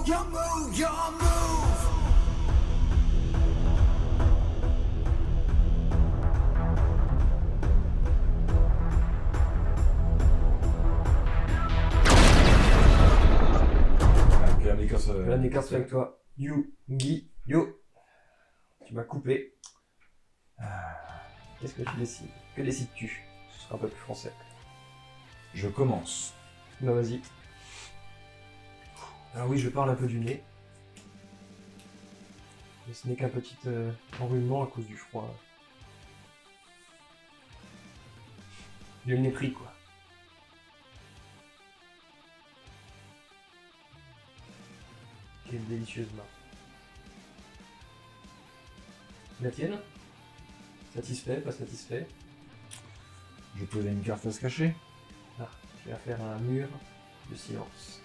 your move. Là, des cartes avec toi. Yu-Gi-Yo. Tu m'as coupé. Qu'est-ce que tu décides? Que décides-tu? Ce sera un peu plus français. Je commence. Bah vas-y. Alors oui, je parle un peu du nez. Mais ce n'est qu'un petit enrhumement à cause du froid. J'ai le nez pris, quoi. Quelle délicieuse main. La tienne? Satisfait, pas satisfait? Je pose une carte à se cacher. Ah, je vais faire un mur de silence.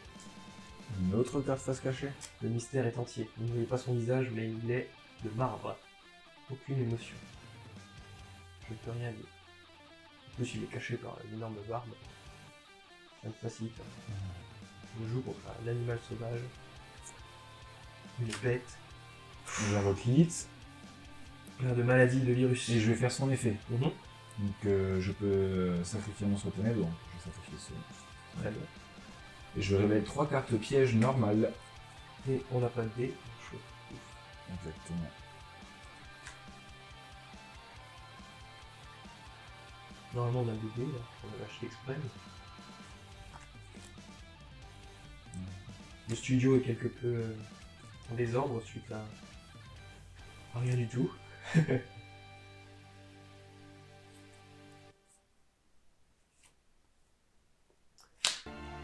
Une autre carte à se cacher. Le mystère est entier. Vous ne voyez pas son visage, mais il est de marbre. Aucune émotion. Je ne peux rien dire. En plus, il est caché par une énorme barbe. Ça me facilite. Je joue contre un animal sauvage. Une bête. J'invoque Lilith Plein de maladies, de virus. et je vais faire son effet. Mhm. Donc je peux sacrifier mon ténèbres, donc je vais sacrifier ce. Très bien. Et je révèle 3 cartes pièges normales. Et on n'a pas de dés. Exactement. Normalement, on a des dés, là. On a acheté exprès. Le studio est quelque peu en désordre suite à rien du tout.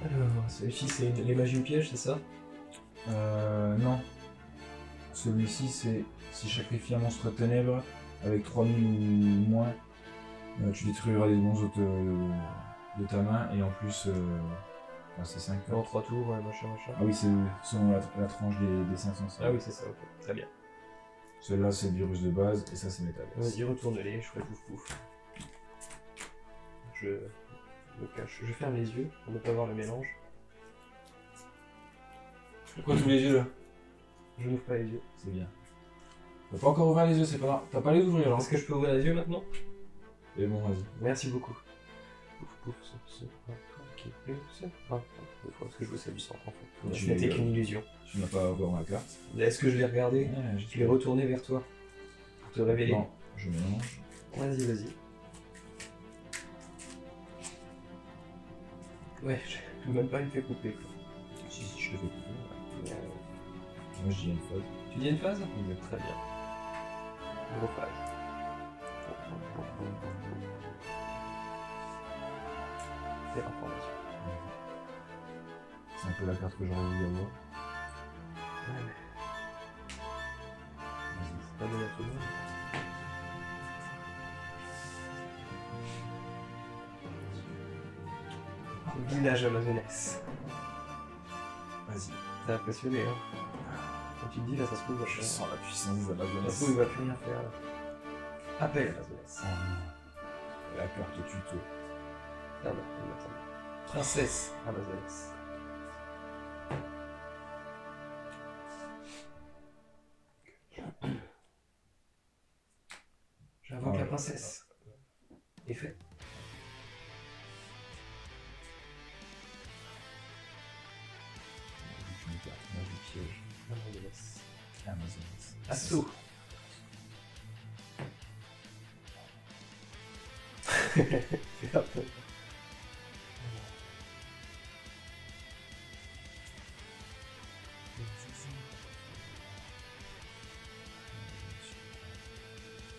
Alors, celui-ci c'est les magies ou pièges, c'est ça? Non. Celui-ci, c'est si je sacrifie un monstre ténèbres avec 3000 ou moins, tu détruiras les monstres de ta main et en plus, c'est 5 En 3 tours, ouais, machin. Ah oui, c'est selon la tranche des 500. Ah oui, c'est ça, ok. Très bien. Celui-là, c'est le virus de base et ça, c'est métal. Vas-y, retourne-les, je ferai pouf. Je me cache, je ferme les yeux pour ne pas voir le mélange. Pourquoi tous les yeux là? Je n'ouvre pas les yeux. C'est bien. T'as pas encore ouvert les yeux, c'est pas grave. T'as pas les ouvrir là. Est-ce que je peux ouvrir les yeux maintenant? Et bon, vas-y. Merci beaucoup. Pouf, parce que je veux ça du centre en fait. Tu C'était les- qu'une illusion. Tu n'as pas encore ma carte. Est-ce que je vais regarder? Ouais, Je vais retourner vers toi pour te révéler. Non, je mélange. Vas-y. Ouais, je même pas me fait couper. Quoi. Si, je te fais couper. Euh, Moi, je dis une phase. Tu dis une phase? Très bien. Gros phase. C'est l'information. C'est un peu la carte que j'aurais voulu avoir. Ouais, mais Vas-y. c'est pas donné à tout le monde. Village amazonès. Vas-y. T'es impressionné, hein? Quand tu te dis, là, ça se trouve, il va Je faire... sens la puissance de la Ça se jeunesse. trouve, il va plus rien faire, là. Appel amazonès. La carte tuto. Ah non, attends. Princesse amazonès. J'invoque la princesse. Et fait. Une carte magie piège. Amazonès. Amazoness. Assaut. C'est un peu.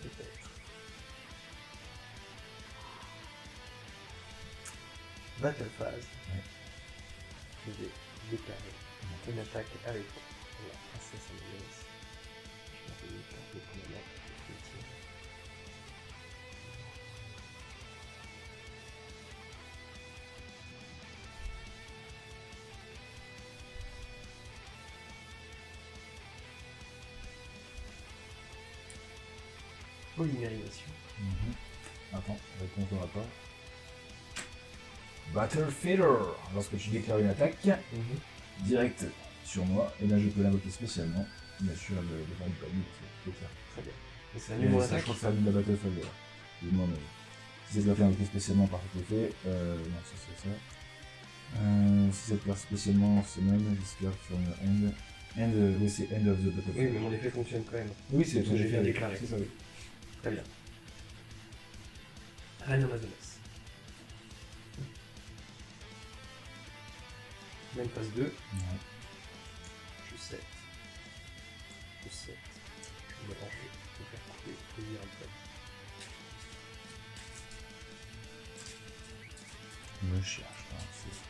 Peut-être. Battle phase. Ouais. Je vais déclarer une attaque avec la princesse amazonès. Je vais faire le premier lac de tir. Polymérisation. Attends, réponse de ma part. Battle Feeder. Lorsque tu déclares une attaque, direct sur moi, et là je peux l'invoquer spécialement. Bien sûr, elle ne va pas lui, c'est clair. Très bien. Et ça Et annule mon ça, je attaque. crois que ça annule la battle phase, voilà. Excuse-moi, mais si cette carte est invoquée spécialement par cet effet, non, ça c'est ça. Si cette carte spécialement, c'est même, this card from your end. Oui, c'est end of the battle Oui, phase. mais mon effet fonctionne quand même. Oui, c'est ce que j'ai bien déclaré. C'est ça, oui. Très bien. Reine Amazonas. Même phase 2. Ouais. Je 7. Je 7. Je vais ranger. Je vais faire couper. Je vais lire un peu. Je me cherche, là, c'est...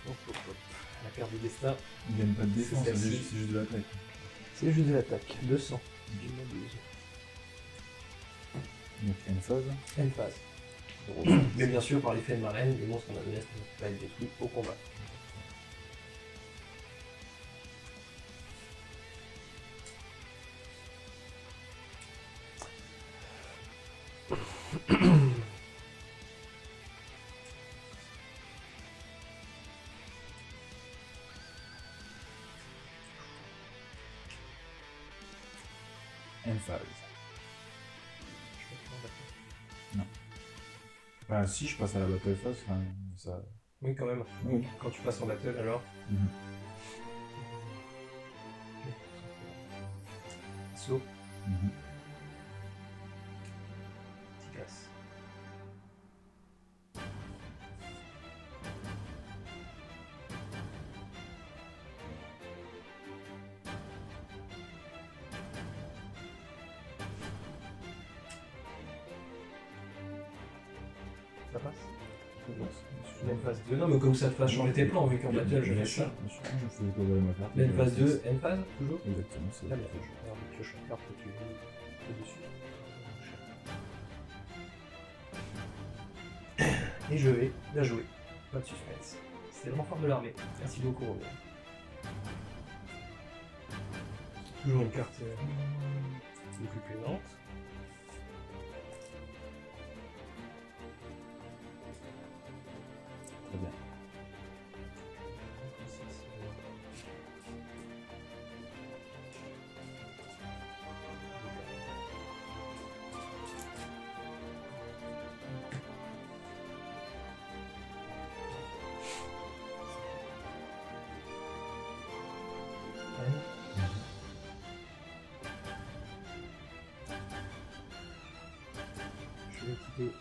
Hop, hop, hop. La carte du destin. Il gagne pas de défense, C'est c'est celle-ci. juste de l'attaque. C'est juste de l'attaque. 200. Je m'abuse. Donc, une phase. Une phase. Mais bien sûr, par l'effet de ma reine, les monstres Amazonas ne peuvent pas être détruits au combat. Une phase. Bah si, je passe à la battle phase, enfin, ça... Oui, quand même. Oui. Quand tu passes en battle, alors. Mhm. Saut. Mhm. Petit casse. Ça passe. Même phase 2. Non, mais comme ça te fasse changer tes plans, vu qu'en battle, je fais ça. Bien sûr, je fais coller ma carte. Même phase 2, end phase, toujours. Exactement, c'est Très bien. c'est le jeu. Alors, tu pioches la carte que tu veux dessus. Et je vais la jouer. Pas de suspense. C'est le renfort de l'armée. Merci beaucoup, Romain. Toujours une carte plus plaisante. Très bien. Je vais équiper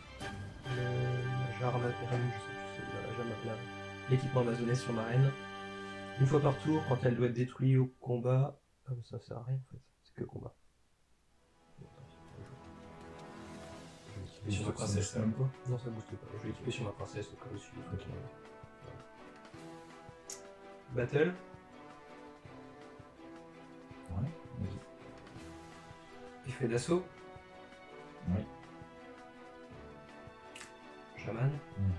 le jarre je sais plus si c'est la jarre l'équipement amazonais sur ma reine. Une fois par tour, quand elle doit être détruite au combat. Ah, mais ça sert à rien en fait, c'est que combat. Je vais équiper sur ma princesse. Ça même pas. Non, ça booste pas. Je vais équiper sur ma princesse au cas où celui. Ok. Battle. Ouais, vas-y. Effet d'assaut. Oui. Chaman. Mhm.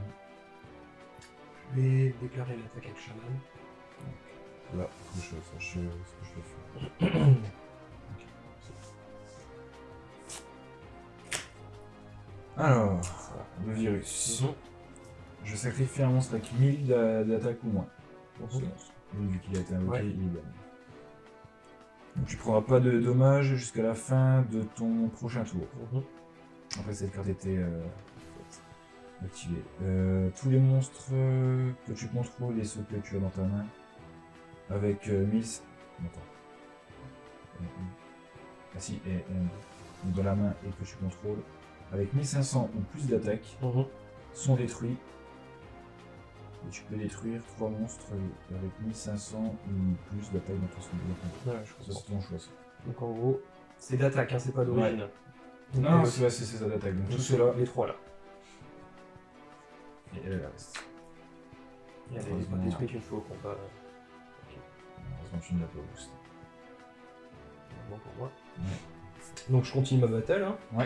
Je vais déclarer l'attaque avec Chaman. Là, faut que je sache ce que je dois faire. Ok, alors, le virus. Je sacrifie un monstre avec 1000 d'attaque ou moins. Pour ce monstre. Lui, vu qu'il a été invoqué, Ouais. il est banni. Donc tu prendras pas de dommages jusqu'à la fin de ton prochain tour. Après cette carte était activée. Tous les monstres que tu contrôles et ceux que tu as dans ta main avec 1000... Attends. Ah si, donc dans la main et que tu contrôles avec 1500 ou plus d'attaque sont détruits. Et tu peux détruire 3 monstres avec 1500 ou plus d'attaque dans ton son. Ouais, je Ça comprends. c'est ton choix. Ça. Donc en gros, c'est d'attaque, hein, c'est pas d'origine. Ouais. Donc, Non, elle- c'est ça d'attaque. Donc donc, tout cela. les trois là. Et elle reste. Il y a des Heureusement. pas détruits qu'une fois au combat. Ok, Heureusement que tu ne l'as pas boosté. bon pour moi. Ouais. Donc je continue ma battle. Hein. Ouais.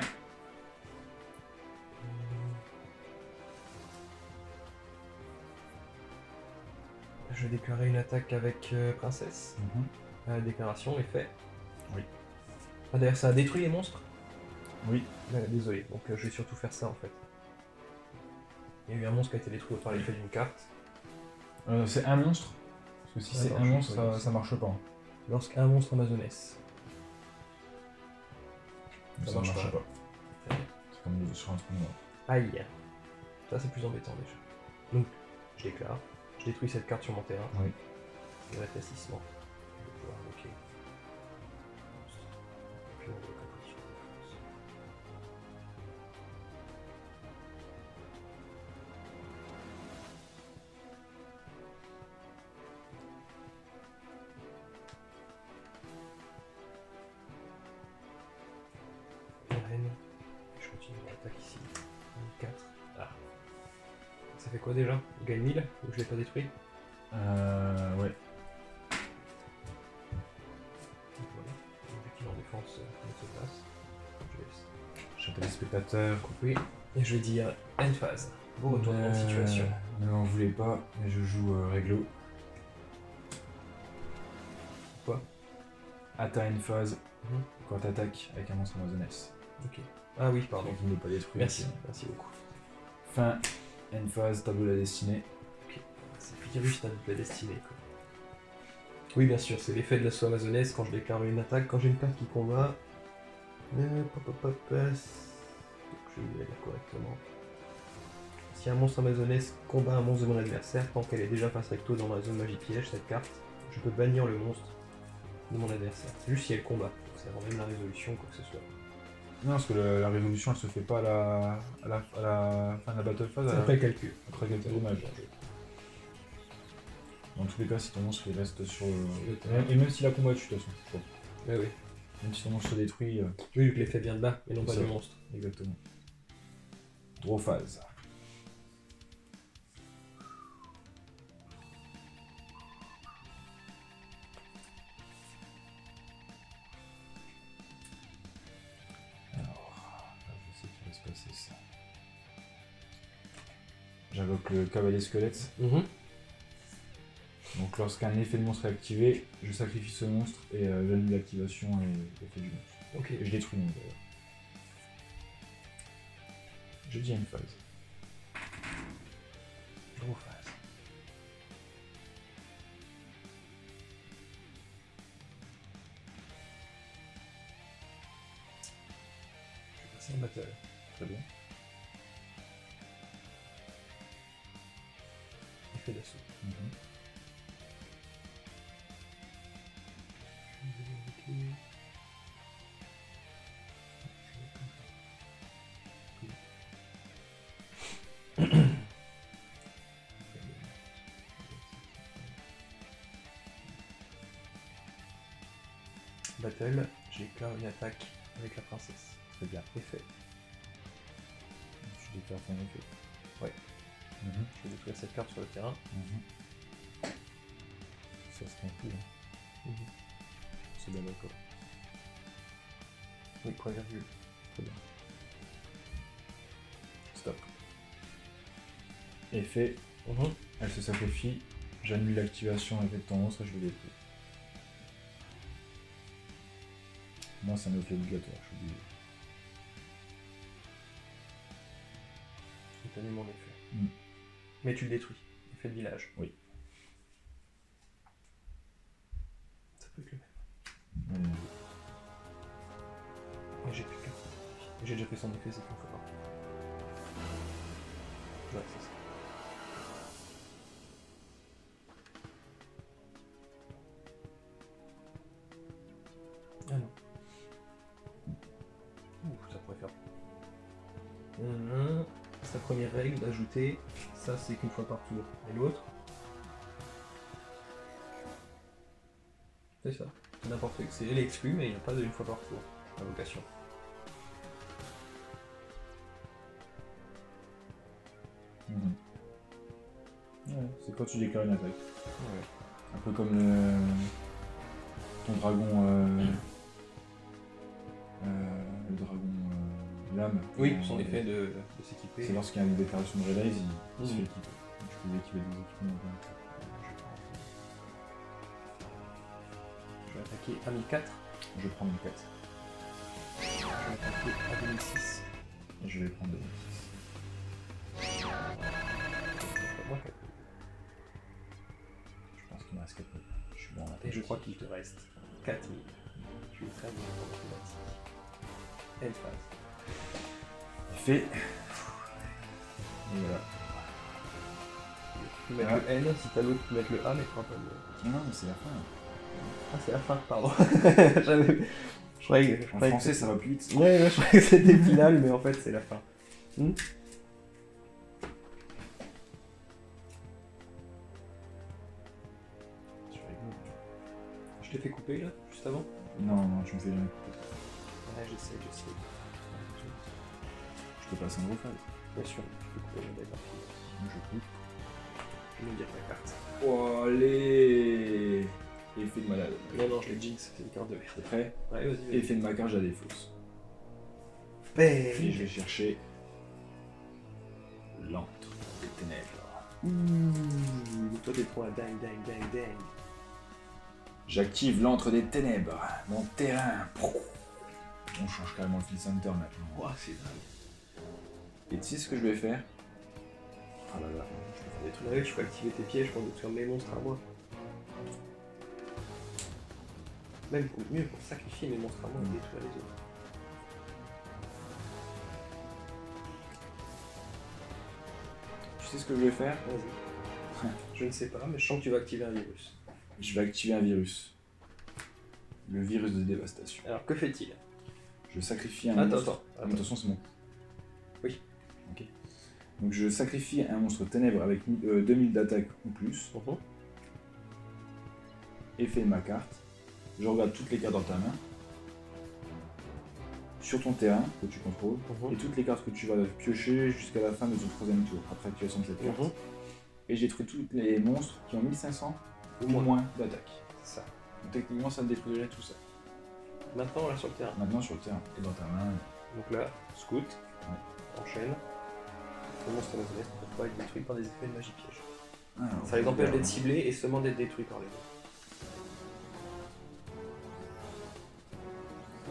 Je vais déclarer une attaque avec princesse. Déclaration est fait. Oui. Ah, d'ailleurs ça a détruit les monstres. Oui. Désolé, donc je vais surtout faire ça en fait. Il y a eu un monstre qui a été détruit par l'effet d'une carte. C'est un monstre. Parce que si c'est Alors, un je monstre, sais pas, ça marche pas. Lorsqu'un monstre amazonesse. Ça Ça marche marche pas. pas. C'est comme sur un trou noir. Aïe. Ça, c'est plus embêtant déjà. Donc, je déclare. Je détruis cette carte sur mon terrain. Oui. Le rétrécissement. Je vais pouvoir invoquer. Puis on va composition de défense. Reine. Je continue mon attaque ici. 4. Ah. Ça fait quoi déjà? Je gagne 1000 ou je l'ai pas détruit? Ouais. Donc voilà. L'objectif en défense ne se passe. Je laisse. Château des spectateurs. Oui. Et je vais dire end phase. Beau retournement de situation. Ne m'en voulez pas, mais je joue réglo. Quoi? Atteint une phase Mhm. quand t'attaques avec un monstre amazonesse. Ok. Ah oui, pardon. Donc il n'est pas détruit. Merci. Merci beaucoup. Fin, end phase, tableau de la destinée. C'est virus ta double destinée quoi. Oui bien sûr, c'est l'effet de l'assaut amazonesse quand je déclare une attaque, quand j'ai une carte qui combat. Je vais la lire correctement. Si un monstre amazonesse combat un monstre de mon adversaire, tant qu'elle est déjà face recto dans ma zone magie piège, cette carte, je peux bannir le monstre de mon adversaire. C'est juste si elle combat, c'est avant même la résolution, quoi que ce soit. Non, parce que la résolution elle se fait pas à la fin de la battle phase. C'est après le calcul. Après quelques dommages. Dans tous les cas, si ton monstre il reste sur le terrain, et même s'il a combattu de toute façon, je pense. Oui, oui. Même si ton monstre se détruit, Oui, vu que l'effet vient de bas, et non pas ça. du monstre. exactement. Draw phase. Alors, là, je sais qu'il va se passer ça. J'invoque le cavalier squelette. Donc lorsqu'un effet de monstre est activé, je sacrifie ce monstre et j'annule l'activation et l'effet du monstre. Ok. Et je détruis le monstre d'ailleurs. Je dis une phase. Draw phase. Je vais passer en battle. Très bien. Effet d'assaut. Battle, j'éclaire une attaque avec la princesse. Très bien. Effet. Je déclare ton effet. Ouais. Je vais détruire cette carte sur le terrain. Ça se trompe plus. Hein. C'est bien d'accord. Oui, point virgule. Très bien. Stop. Effet. Elle se sacrifie. J'annule l'activation avec ton monstre et je le détruis. Moi, c'est un effet obligatoire, je suis obligé. Je vais donner mon effet. Mais tu le détruis. Effet de village. Oui. Ça peut être le même. Mais j'ai plus de carte. J'ai déjà fait son effet, c'est qu'une fois par. Ouais, c'est ça. Ah non. Ouh, ça pourrait faire. Sa première règle d'ajouter, ça c'est qu'une fois par tour. Et l'autre, c'est ça. C'est n'importe quoi. C'est l'exclu, mais il n'y a pas de une fois par tour. Invocation. Ouais, c'est quand tu déclares une attaque. Ouais. Un peu comme ton dragon. Le dragon lame. Oui, son effet de s'équiper. C'est lorsqu'il y a une déclaration de relays, il se fait équiper. Donc, tu peux équiper des équipements. Je vais attaquer à 1004. Je prends 1004. Je vais attaquer à 2006. Et je vais prendre 2006. Moi 4 000. Je pense qu'il me reste 4 000. Je suis bon en Et je mathématiques. crois qu'il te reste 4 000. Je suis très bon en mathématiques. End phase. Il fait. Et voilà. Tu peux mettre le N, si t'as l'autre, tu peux mettre le A, mais tu pas le. Non, mais c'est la fin. Ah, c'est la fin, pardon. Je croyais que. En français, ça va plus vite. Ouais, je croyais que c'était le final, mais en fait, c'est la fin. Je t'ai fait couper là, juste avant? Non, tu me fais jamais couper. Ouais, j'essaie. Je peux passer en phase. Bien sûr, tu peux couper le d'accord. Je coupe. Je vais me dire ta carte. Oh, allez. Effet de malade. Non, je l'ai jinx, c'est une carte de merde. T'es prêt? Ouais, vas-y. Effet de ma carte, je la défausse. Bang. Puis je vais chercher l'antre des ténèbres. Ouh, toi t'es trop un dang. J'active l'antre des ténèbres. Mon terrain. On change carrément le field center maintenant. Ouah, c'est dingue. Et tu sais ce que je vais faire? Ah là là. Je peux faire des trucs avec, je peux activer tes pièges pour détruire mes monstres à moi. Même mieux pour sacrifier mes monstres à moi et détruire les autres. Tu sais ce que je vais faire? Vas-y. Je ne sais pas, mais je sens que tu vas activer un virus. Je vais activer un virus. Le virus de dévastation. Alors que fait-il? Je sacrifie un Attends. monstre. Ah, mais attention, c'est bon. Oui. Ok. Donc je sacrifie un monstre ténèbres avec 2000 d'attaque ou plus. Effet de ma carte. Je regarde toutes les cartes dans ta main. Sur ton terrain que tu contrôles. Et toutes les cartes que tu vas piocher jusqu'à la fin de ton troisième tour, après activation de cette carte. Et j'ai détruit tous les monstres qui ont 1500 ou moins d'attaque. C'est ça. Donc techniquement ça me détruit déjà tout ça. Maintenant, là sur le terrain. Maintenant sur le terrain et dans ta main. Donc là, scout, enchaîne. Le monstre Amazoness ne peut pas être détruit par des effets de magie piège. Alors, Ça les empêche d'être ciblés et seulement d'être détruits par les autres.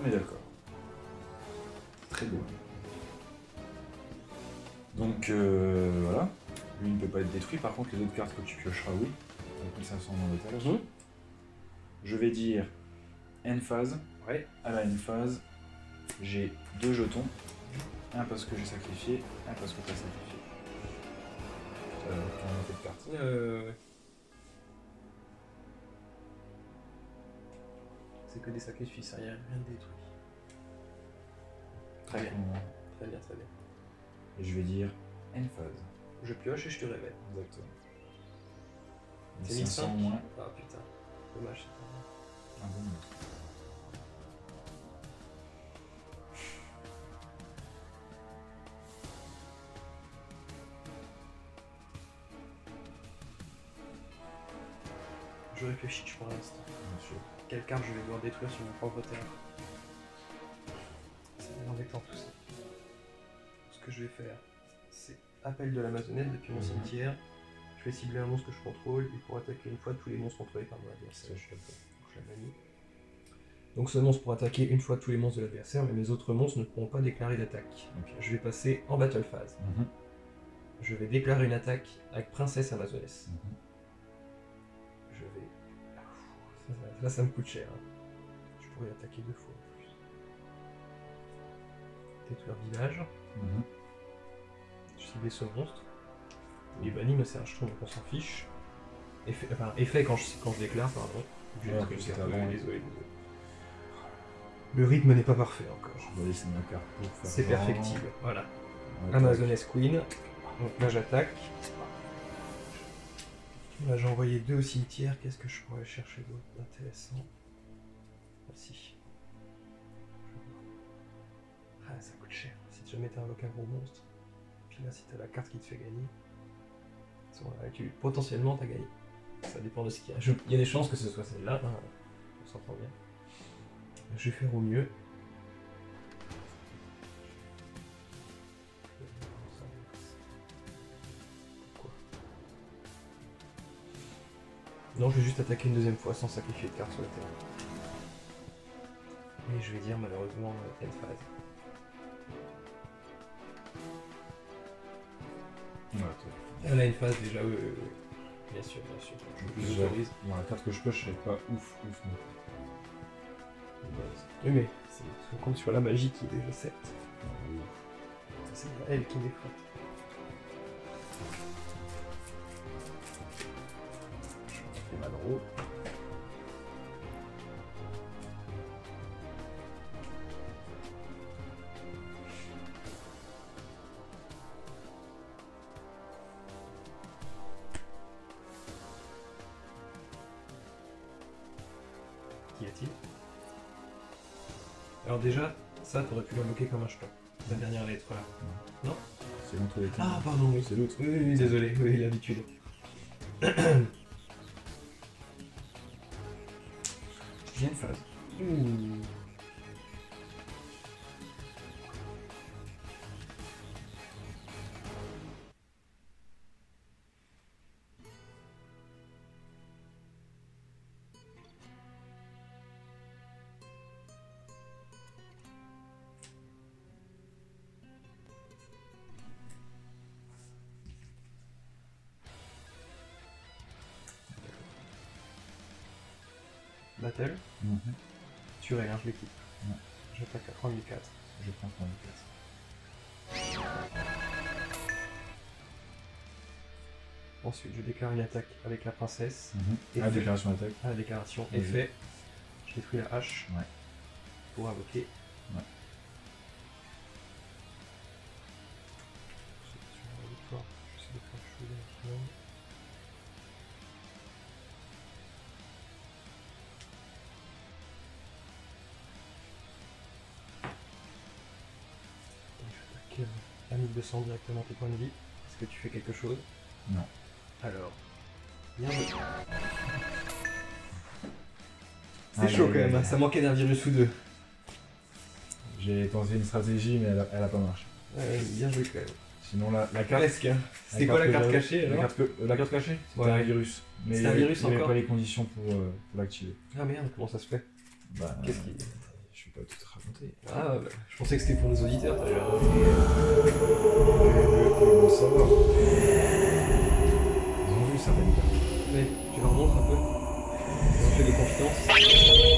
On est d'accord. Très beau. Donc voilà. Lui ne peut pas être détruit, par contre les autres cartes que tu piocheras, oui. Avec 1500 d'attaque. Je vais dire end phase. Ouais. À la end phase, j'ai 2 jetons. Un parce que j'ai sacrifié, un parce que tu as sacrifié. Ton effet de carte. Ouais. C'est que des sacrifices, rien de détruit. Très bien. Très bien. Et je vais dire end phase. Je pioche et je te révèle. Exactement. C'est 500 1500 moins. Ah putain, dommage. C'est pas Un bon monstre. Je réfléchis pour l'instant. Bien sûr. Quelle carte je vais devoir détruire sur mon propre terrain? C'est embêtant tout ça. Ce que je vais faire, c'est appel de l'Amazonette depuis mon cimetière. Je vais cibler un monstre que je contrôle et pour attaquer une fois tous les monstres contrôlés par mon adversaire. Je la manie. Donc ce monstre pour attaquer une fois tous les monstres de l'adversaire, mais mes autres monstres ne pourront pas déclarer d'attaque. Okay. Je vais passer en battle phase. Je vais déclarer une attaque avec Princesse Amazoness. Je vais... Là ça me coûte cher. Hein. Je pourrais attaquer 2 fois en plus. Détruire village. Je cible ce monstre. Il est banni, mais c'est un jeton, donc on s'en fiche. Effet quand je déclare, pardon. Désolé. Le rythme n'est pas parfait encore. Je vais laisser ma carte pour faire. C'est perfectible, voilà. Amazoness Queen. Donc là j'attaque. Là j'ai envoyé 2 au cimetière. Qu'est-ce que je pourrais chercher d'autre d'intéressant? Voici. Ah, ça coûte cher. Si jamais t'invoques un gros monstre. Puis là si t'as la carte qui te fait gagner. Potentiellement t'as gagné. Ça dépend de ce qu'il y a. Il y a des chances que ce soit celle-là. Hein. On s'entend bien. Je vais faire au mieux. Pourquoi? Non, je vais juste attaquer une deuxième fois sans sacrifier de carte sur le terrain. Et je vais dire malheureusement end phase. Ouais, Elle a une phase déjà, oui. Bien sûr. Je vous autorise. Bon, la carte que je pioche, elle est pas ouf, mais... de base. Oui, mais on compte sur la magie qui est déjà certes. Oui. C'est elle qui défraie. Et Madro. Qu'y a-t-il? Alors déjà, ça t'aurais pu l'invoquer comme un jeton. La dernière lettre là. Non? C'est l'entre les Ah pardon, oui. c'est l'autre. Oui, désolé, oui, l'habitude. Il y a une phase. Ouh. Battle, tu réarranges l'équipe. Ouais. J'attaque à 3004. Je prends 34. Ensuite, je déclare une attaque avec la princesse. Et Ah, déclaration d'attaque. Ah, la déclaration est Oui. fait. Je détruis la hache Ouais. pour invoquer. Ouais. Sur la victoire, j'essaie de faire chose maximum. Donc, j'attaque à 1200 directement tes points de vie. Est-ce que tu fais quelque chose? Non. Alors, bien joué. C'est Aïe, chaud aïe, quand même, aïe. hein. Ça manquait d'un virus ou deux. J'ai tenté une stratégie, mais elle a pas marché. Ouais, bien joué quand même. Sinon, la carte. Presque. Hein. C'était quoi la carte que cachée j'avais- alors? la carte cachée, c'était Ouais. un virus. Mais C'était il y un avait- virus il y avait encore pas les conditions pour l'activer. Ah merde, comment ça se fait? Bah, Qu'est-ce qui... je vais pas tout te raconter. Ah, bah, je pensais que c'était pour nos auditeurs d'ailleurs. Ils vont savoir. Ils ont vu certaines cartes. Mais tu leur montres un peu. Ils ont fait des confidences.